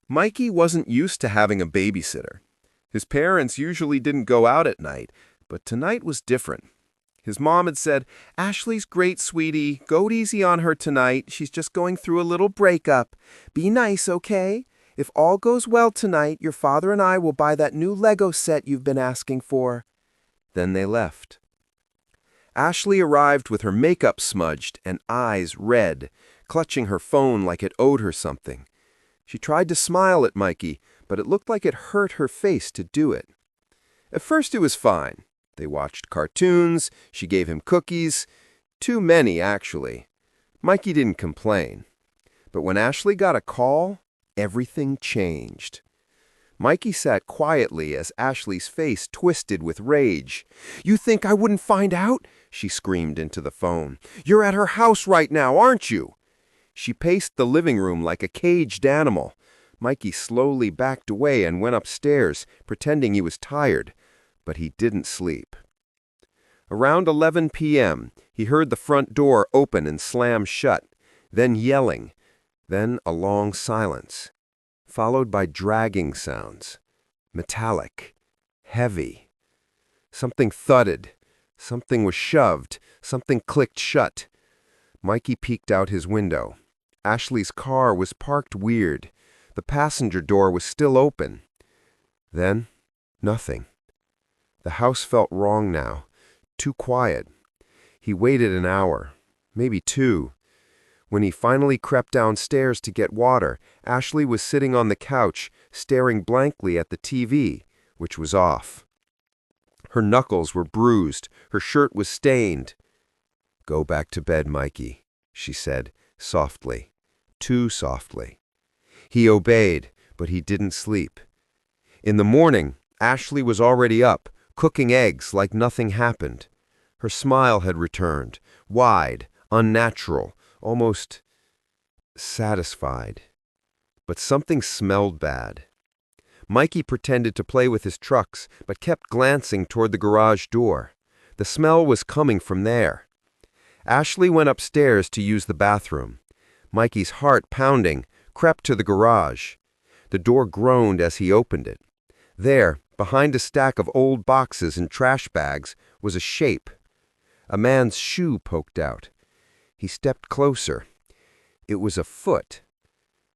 Mikey wasn't used to having a babysitter. His parents usually didn't go out at night, but tonight was different. His mom had said, "Ashley's great, sweetie. Go easy on her tonight. She's just going through a little breakup. Be nice, okay? If all goes well tonight, your father and I will buy that new Lego set you've been asking for." Then they left. Ashley arrived with her makeup smudged and eyes red, clutching her phone like it owed her something. She tried to smile at Mikey, but it looked like it hurt her face to do it. At first it was fine. They watched cartoons, she gave him cookies. Too many, actually. Mikey didn't complain. But when Ashley got a call, everything changed. Mikey sat quietly as Ashley's face twisted with rage. "You think I wouldn't find out?" she screamed into the phone. "You're at her house right now, aren't you?" She paced the living room like a caged animal. Mikey slowly backed away and went upstairs, pretending he was tired, but he didn't sleep. Around 11 p.m., he heard the front door open and slam shut, then yelling, then a long silence, followed by dragging sounds, metallic, heavy. Something thudded, something was shoved, something clicked shut. Mikey peeked out his window. Ashley's car was parked weird. The passenger door was still open. Then, nothing. The house felt wrong now, too quiet. He waited an hour, maybe two. When he finally crept downstairs to get water, Ashley was sitting on the couch, staring blankly at the TV, which was off. Her knuckles were bruised, her shirt was stained. "Go back to bed, Mikey," she said, softly, too softly. He obeyed, but he didn't sleep. In the morning, Ashley was already up, cooking eggs like nothing happened. Her smile had returned, wide, unnatural, almost satisfied. But something smelled bad. Mikey pretended to play with his trucks, but kept glancing toward the garage door. The smell was coming from there. Ashley went upstairs to use the bathroom. Mikey's heart pounding, crept to the garage. The door groaned as he opened it. There, behind a stack of old boxes and trash bags, was a shape. A man's shoe poked out. He stepped closer. It was a foot.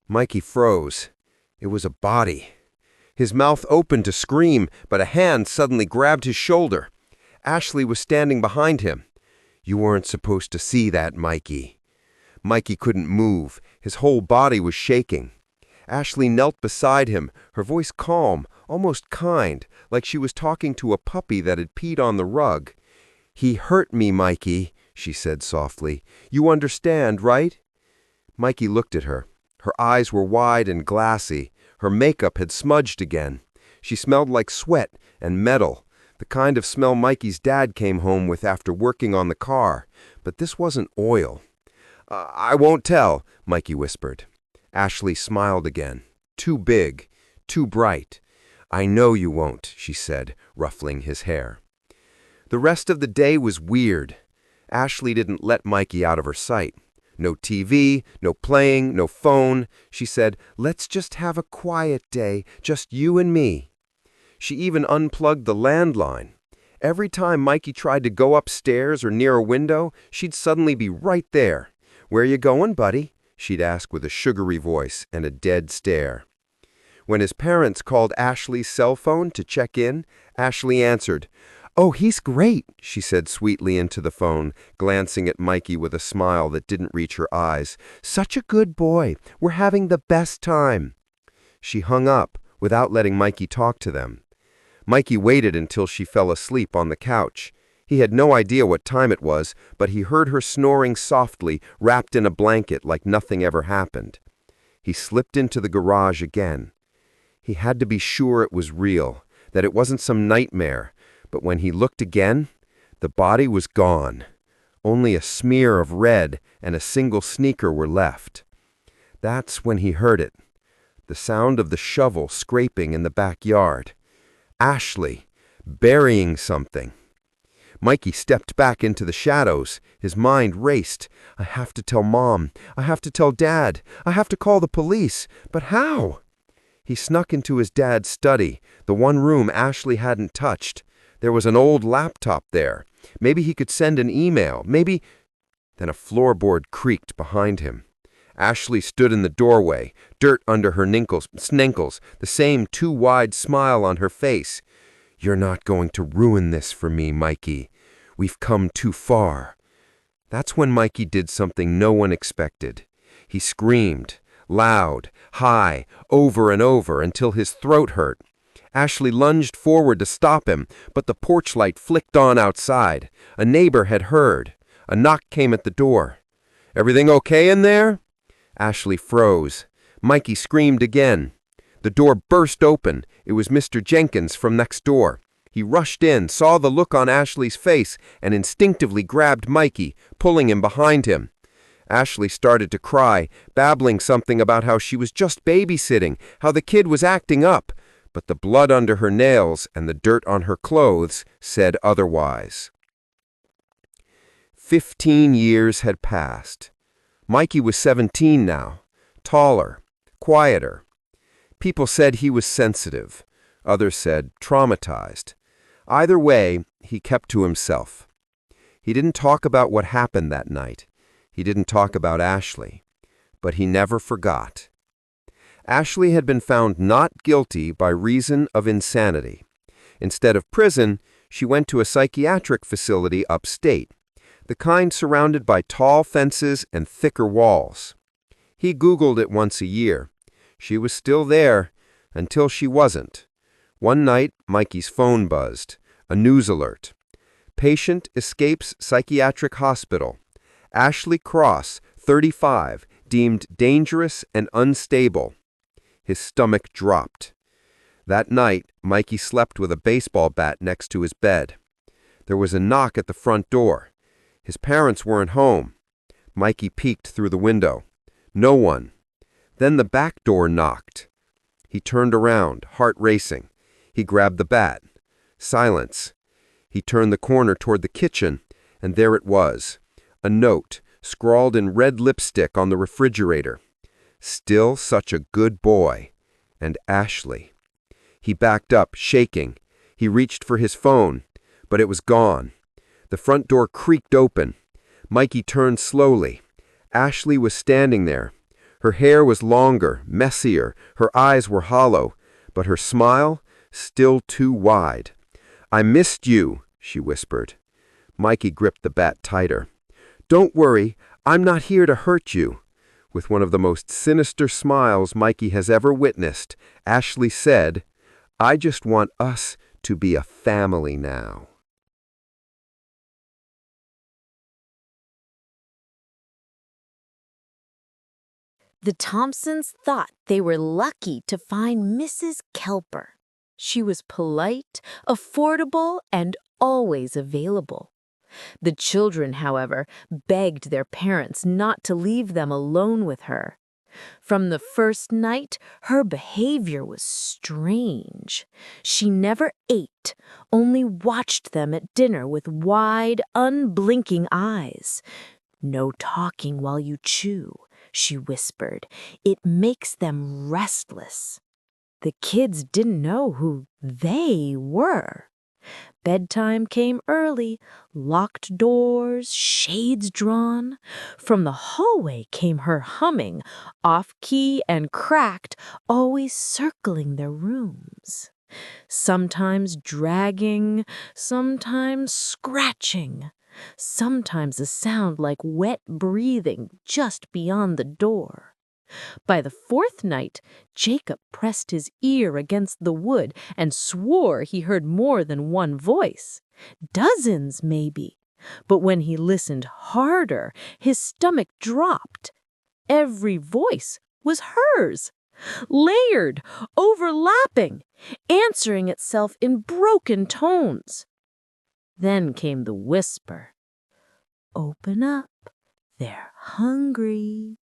Mikey froze. It was a body. His mouth opened to scream, but a hand suddenly grabbed his shoulder. Ashley was standing behind him. "You weren't supposed to see that, Mikey." Mikey couldn't move. His whole body was shaking. Ashley knelt beside him, her voice calm, almost kind, like she was talking to a puppy that had peed on the rug. "He hurt me, Mikey," she said softly. "You understand, right?" Mikey looked at her. Her eyes were wide and glassy. Her makeup had smudged again. She smelled like sweat and metal, the kind of smell Mikey's dad came home with after working on the car. But this wasn't oil. "I won't tell," Mikey whispered. Ashley smiled again. Too big, too bright. "I know you won't," she said, ruffling his hair. The rest of the day was weird. Ashley didn't let Mikey out of her sight. No TV, no playing, no phone. She said, "Let's just have a quiet day, just you and me." She even unplugged the landline. Every time Mikey tried to go upstairs or near a window, she'd suddenly be right there. "Where you going, buddy?" she'd ask with a sugary voice and a dead stare. When his parents called Ashley's cell phone to check in, Ashley answered. "Oh, he's great," she said sweetly into the phone, glancing at Mikey with a smile that didn't reach her eyes. "Such a good boy. We're having the best time." She hung up without letting Mikey talk to them. Mikey waited until she fell asleep on the couch. He had no idea what time it was, but he heard her snoring softly, wrapped in a blanket like nothing ever happened. He slipped into the garage again. He had to be sure it was real, that it wasn't some nightmare. But when he looked again, the body was gone. Only a smear of red and a single sneaker were left. That's when he heard it, the sound of the shovel scraping in the backyard. Ashley, burying something. Mikey stepped back into the shadows. His mind raced. "I have to tell Mom. I have to tell Dad. I have to call the police. But how?" He snuck into his dad's study, the one room Ashley hadn't touched. There was an old laptop there. Maybe he could send an email. Maybe... Then a floorboard creaked behind him. Ashley stood in the doorway, dirt under her snenkles, the same too wide smile on her face. "You're not going to ruin this for me, Mikey. We've come too far." That's when Mikey did something no one expected. He screamed, loud, high, over and over, until his throat hurt. Ashley lunged forward to stop him, but the porch light flicked on outside. A neighbor had heard. A knock came at the door. "Everything okay in there?" Ashley froze. Mikey screamed again. The door burst open. It was Mr. Jenkins from next door. He rushed in, saw the look on Ashley's face, and instinctively grabbed Mikey, pulling him behind him. Ashley started to cry, babbling something about how she was just babysitting, how the kid was acting up, but the blood under her nails and the dirt on her clothes said otherwise. 15 years had passed. Mikey was 17 now, taller, quieter. People said he was sensitive. Others said traumatized. Either way, he kept to himself. He didn't talk about what happened that night. He didn't talk about Ashley. But he never forgot. Ashley had been found not guilty by reason of insanity. Instead of prison, she went to a psychiatric facility upstate, the kind surrounded by tall fences and thicker walls. He Googled it once a year. She was still there until she wasn't. One night, Mikey's phone buzzed. A news alert. "Patient escapes psychiatric hospital. Ashley Cross, 35, deemed dangerous and unstable." His stomach dropped. That night, Mikey slept with a baseball bat next to his bed. There was a knock at the front door. His parents weren't home. Mikey peeked through the window. No one. Then the back door knocked. He turned around, heart racing. He grabbed the bat. Silence. He turned the corner toward the kitchen, and there it was. A note, scrawled in red lipstick on the refrigerator. "Still such a good boy." And Ashley. He backed up, shaking. He reached for his phone, but it was gone. The front door creaked open. Mikey turned slowly. Ashley was standing there. Her hair was longer, messier. Her eyes were hollow, but her smile still too wide. "I missed you," she whispered. Mikey gripped the bat tighter. "Don't worry, I'm not here to hurt you." With one of the most sinister smiles Mikey has ever witnessed, Ashley said, "I just want us to be a family now." The Thompsons thought they were lucky to find Mrs. Kelper. She was polite, affordable, and always available. The children, however, begged their parents not to leave them alone with her. From the first night, her behavior was strange. She never ate, only watched them at dinner with wide, unblinking eyes. "No talking while you chew," she whispered. "It makes them restless." The kids didn't know who they were. Bedtime came early, locked doors, shades drawn. From the hallway came her humming, off-key and cracked, always circling their rooms. Sometimes dragging, sometimes scratching, sometimes a sound like wet breathing just beyond the door. By the fourth night, Jacob pressed his ear against the wood and swore he heard more than one voice. Dozens, maybe. But when he listened harder, his stomach dropped. Every voice was hers, layered, overlapping, answering itself in broken tones. Then came the whisper. "Open up, they're hungry."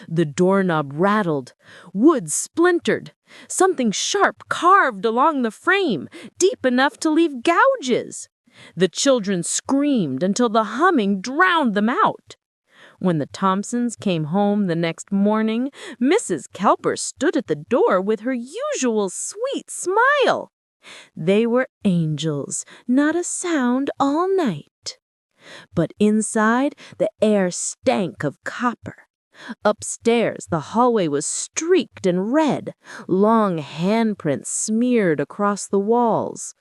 The doorknob rattled. Wood splintered. Something sharp carved along the frame, deep enough to leave gouges. The children screamed until the humming drowned them out. When the Thompsons came home the next morning, Mrs. Kelper stood at the door with her usual sweet smile. They were angels, not a sound all night. But inside, the air stank of copper. Upstairs, the hallway was streaked and red, long handprints smeared across the walls.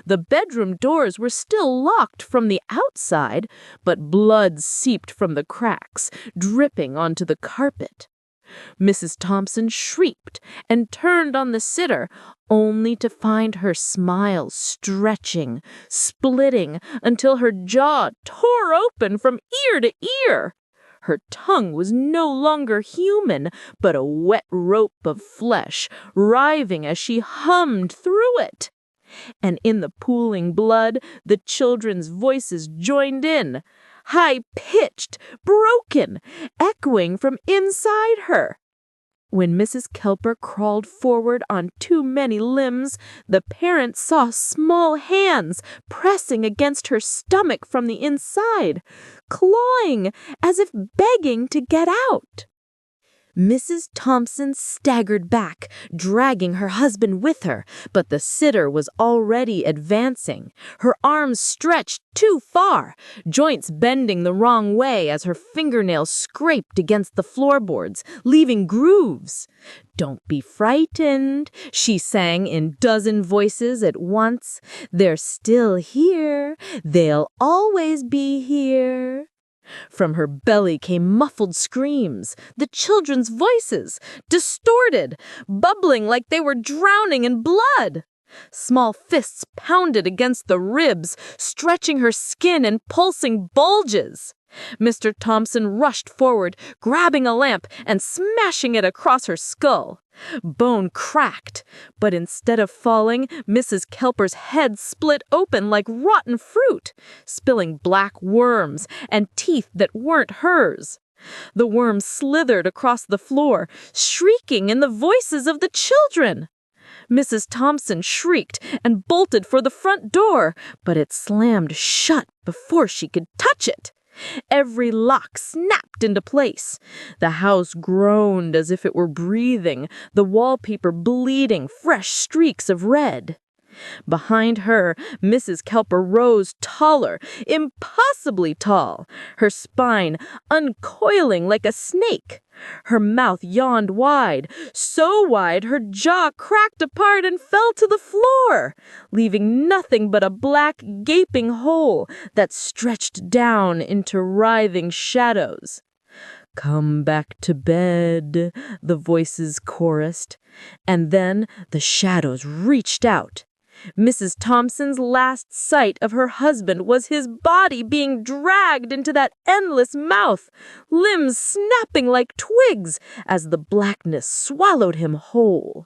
The bedroom doors were still locked from the outside, but blood seeped from the cracks, dripping onto the carpet. Mrs. Thompson shrieked and turned on the sitter, only to find her smile stretching, splitting, until her jaw tore open from ear to ear. Her tongue was no longer human, but a wet rope of flesh, writhing as she hummed through it. And in the pooling blood, the children's voices joined in, high-pitched, broken, echoing from inside her. When Mrs. Kelper crawled forward on too many limbs, the parents saw small hands pressing against her stomach from the inside, clawing as if begging to get out. Mrs. Thompson staggered back, dragging her husband with her, but the sitter was already advancing, her arms stretched too far, joints bending the wrong way as her fingernails scraped against the floorboards, leaving grooves. "Don't be frightened," she sang in dozen voices at once. "They're still here. They'll always be here." From her belly came muffled screams, the children's voices, distorted, bubbling like they were drowning in blood. Small fists pounded against the ribs, stretching her skin in pulsing bulges. Mr. Thompson rushed forward, grabbing a lamp and smashing it across her skull. Bone cracked, but instead of falling, Mrs. Kelper's head split open like rotten fruit, spilling black worms and teeth that weren't hers. The worms slithered across the floor, shrieking in the voices of the children. Mrs. Thompson shrieked and bolted for the front door, but it slammed shut before she could touch it. Every lock snapped into place. The house groaned as if it were breathing, the wallpaper bleeding fresh streaks of red. Behind her, Mrs. Kelper rose taller, impossibly tall, her spine uncoiling like a snake. Her mouth yawned wide, so wide her jaw cracked apart and fell to the floor, leaving nothing but a black, gaping hole that stretched down into writhing shadows. "Come back to bed," the voices chorused, and then the shadows reached out. Mrs. Thompson's last sight of her husband was his body being dragged into that endless mouth, limbs snapping like twigs as the blackness swallowed him whole.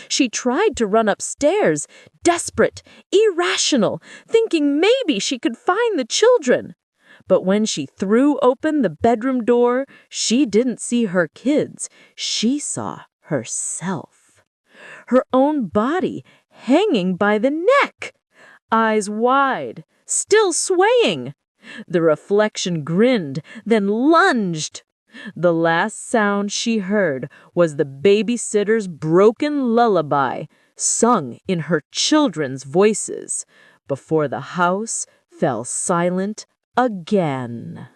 She tried to run upstairs, desperate, irrational, thinking maybe she could find the children. But when she threw open the bedroom door, she didn't see her kids. She saw herself. Her own body hanging by the neck, eyes wide, still swaying. The reflection grinned, then lunged. The last sound she heard was the babysitter's broken lullaby, sung in her children's voices, before the house fell silent again.